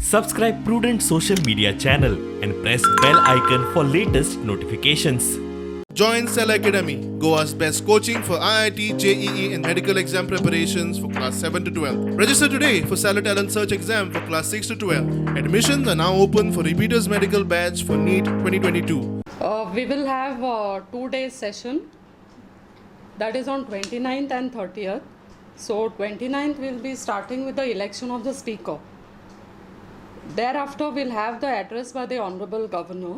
Subscribe Prudent Social Media channel and press bell icon for latest notifications. Join Cell Academy, Goa's best coaching for IIT, JEE and medical exam preparations for class 7 to 12. Register today for Cell Talent Search exam for class 6 to 12. Admissions are now open for repeaters medical batch for NEET 2022. We will have a 2-day session, that is on 29th and 30th. So 29th will be starting with the election of the speaker. Thereafter we'll have the address by the Honorable Governor.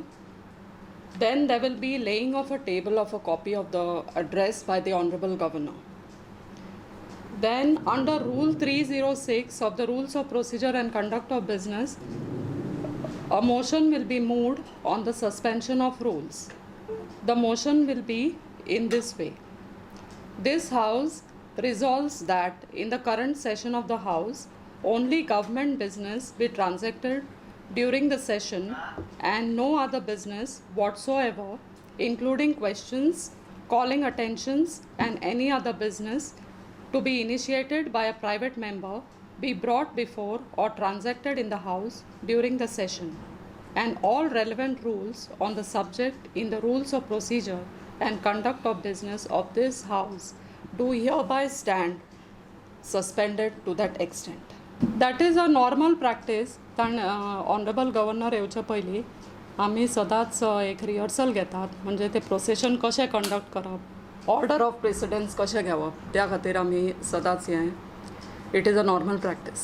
Then there will be laying of a table of a copy of the address by the Honorable Governor. Then under Rule 306 of the Rules of Procedure and Conduct of Business, a motion will be moved on the suspension of rules. The motion will be in this way. This House resolves that in the current session of the House, only government business be transacted during the session and no other business whatsoever, including questions, calling attentions, and any other business to be initiated by a private member be brought before or transacted in the House during the session, and all relevant rules on the subject in the Rules of Procedure and Conduct of Business of this House do hereby stand suspended to that extent. That is a normal practice. कारण honourable governor येवचे पयलीं आमी सदांच एक rehearsal घेतात, म्हणजे ते procession कशें कंडक्ट करप, ऑर्डर ऑफ प्रेसिडेंस कशें घेवप, त्या खातीर आमी सदांच हें it is a normal practice.